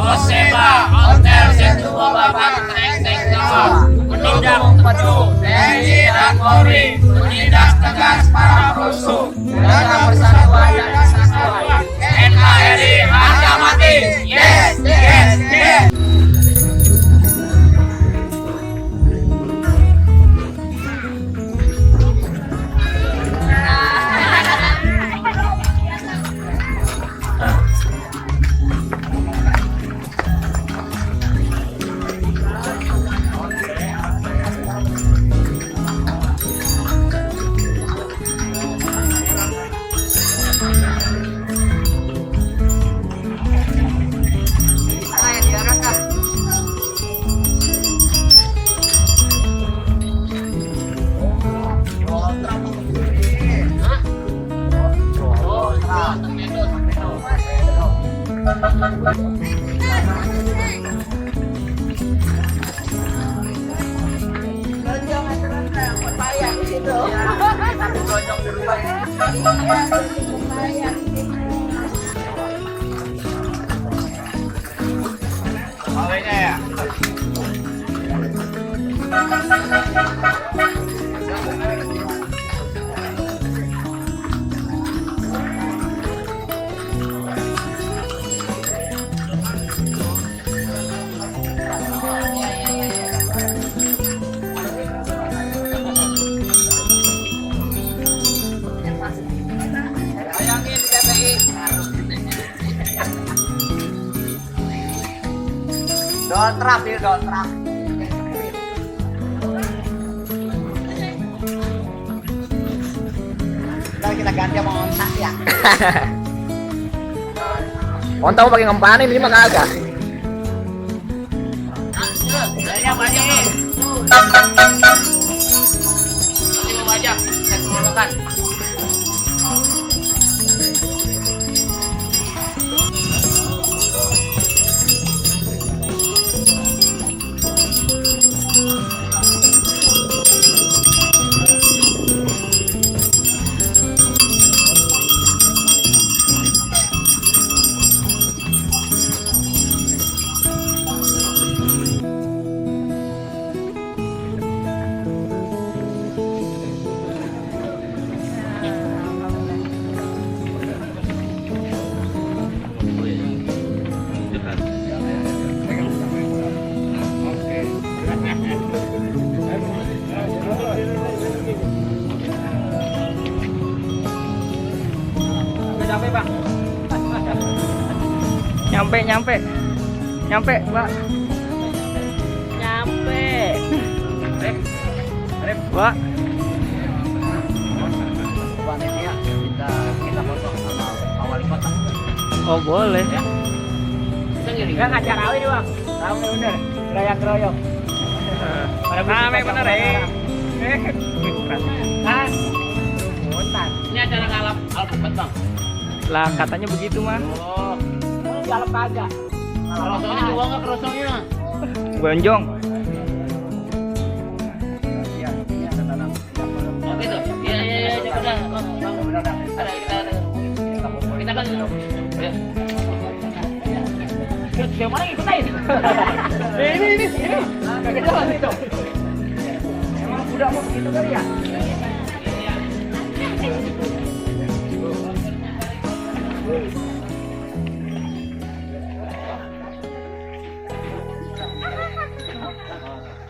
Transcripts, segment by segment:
Oseba, Hotel Sentu Bapak Seng menindak pedu TNI dan Polri, menindak tegas para perusuh, menjaga persatuan dan kesatuan NKRI harga mati. Yes, yes, yes. Dontrap ya, dontrap. Kita ganti sama ontak ya. Ontak mau pakai ngempanin ini mah kagak. Saya banyak nih. Ini mau aja, saya makan. Nyampe, Pak. Pak. Kita foto sama Pak Wali Kota. Oh, boleh. Ya. Enggak ngajar awi nih, Bang. Rame bener. Keroyok-keroyok. Rame bener ya. Kan. Ini acara ngalap alpukat, Bang. Lah, katanya begitu, mah. Oh. Galap aja. Kerosongnya juga enggak kerosongnya. Bonjong. Iya, ini ada tanam. Oh gitu. Iya, udah. Ada kita kan dulu. Ya. Yang mana ikutin? Ini. Kagak jalan itu. Emang udah mau begitu kali ya?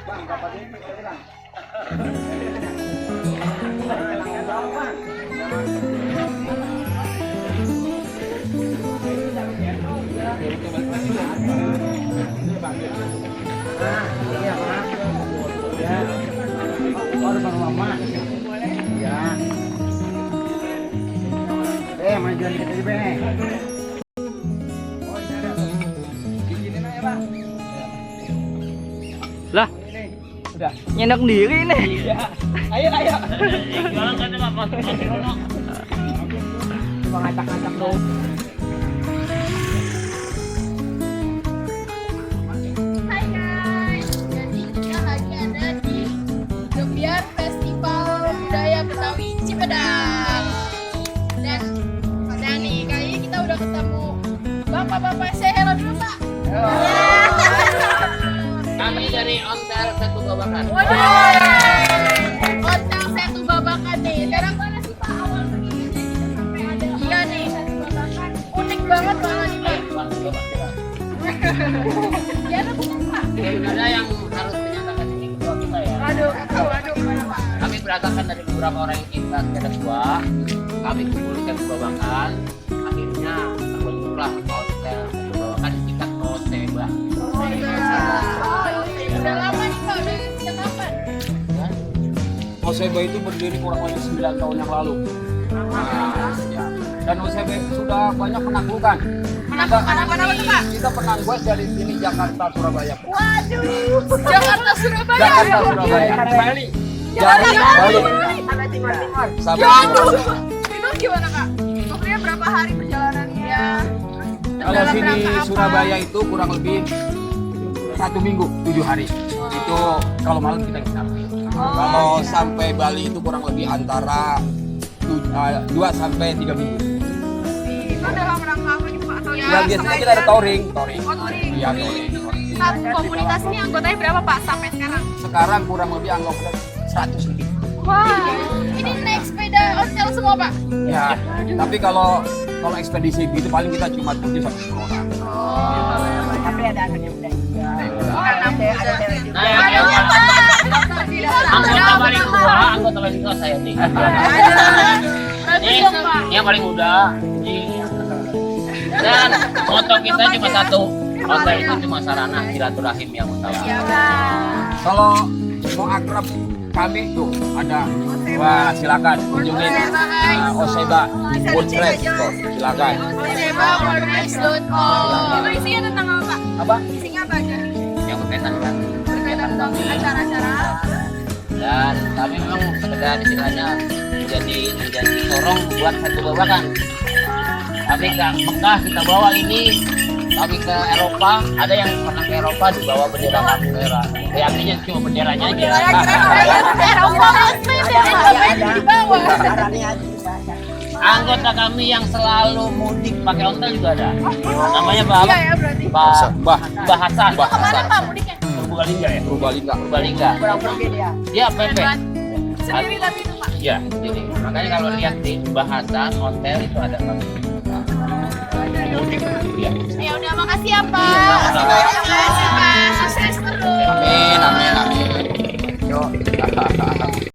Bang, dapat ini Bang. Iya, Pak. Ya. Oh, ada Bang Mama. Ya. Majuan kita juga nih. Oh, ini ada. Bikinin aja, Bang. Lah, udah. nyenak sendiri nih. Iya. Ayo. Jualan kan Mas. Coba ngacak-ngacak dong. Hai guys, jadi kita lagi ada di Gembiar Festival Budaya Betawi Cipedang. Dan nih kali ini kita udah ketemu bapak-bapak. Say hello dulu, Pak. Halo. Setu Babakan. Waduh. Hotel Setu Babakan nih. Sekarang mana sih Pak awal begini sampai ada? Iya nih. Unik banget malah nih Pak. Ya ada bukan Pak? Ada yang harus menyatakan ini ketua kita ya. Aduh, gimana Pak? Kami berangkatkan dari beberapa orang yang kita ketua. Kami kumpulkan Setu Babakan. Akhirnya terbentuklah hotel Setu Babakan di tingkat Oseba. Udah lama nih Pak, udah sejak kapan? Oseba itu berdiri kurang lebih 9 tahun yang lalu. Nah, ya. Dan Oseba sudah banyak menaklukkan. Menaklukkan apa tuh Pak? Kita pernah buat dari sini Jakarta Surabaya. Waduh, Jakarta Surabaya. Jakarta Surabaya. Bali. Jakarta Bali. Sampai Jauh. Itu gimana Kak? Maksudnya berapa hari perjalanannya? kalau Dalam sini rangka apa? Surabaya itu kurang lebih 1 minggu 7 hari. Itu kalau malam kita nginap. Kalau sampai Bali itu kurang lebih antara 2 sampai 3 minggu. Itu dalam rangka apa nih Pak? Atau Ya biasanya kita ada touring. Oh, touring. Iya, touring. Satu komunitas ini anggotanya berapa Pak sampai sekarang? Sekarang kurang lebih anggota 100 lebih. Wah, ini naik sepeda ontel semua Pak? Ya, tapi kalau ekspedisi gitu paling kita cuma 7 sampai 10 orang. Tapi ada anaknya muda juga. Anak muda. Nah, yang anggota paling tua saya nih. Ini yang paling muda. Dan moto kita cuma satu. Hotel itu cuma sarana silaturahim yang utama. Kalau mau akrab kami tuh ada, wah silakan kunjungin Oseba Woodrest tuh, silakan. Oseba.com. Itu isinya tentang apa Pak? Apa? Isinya apa aja? Yang berkaitan dengan Berkaitan tentang acara-acara. dan kami memang sekedar istilahnya menjadi sorong buat Setu Babakan. Kami ke Mekah kita bawa ini, kami ke Eropa, ada yang pernah ke Eropa dibawa bendera merah. Ya artinya cuma benderanya aja. Anggota kami yang selalu mudik pakai ontel juga ada. Namanya Pak Iya ya berarti. Mbah Hasan. Kemana Pak mudiknya? Purbalingga ya? Purbalingga. Purbalingga. Dia PP. Sendiri tapi itu Pak. Iya, jadi makanya kalau lihat di bahasan ontel itu ada kami. Iya. Ya udah makasih ya Pak. Makasih Pak. Sukses terus. Amin, amin, amin. Yuk.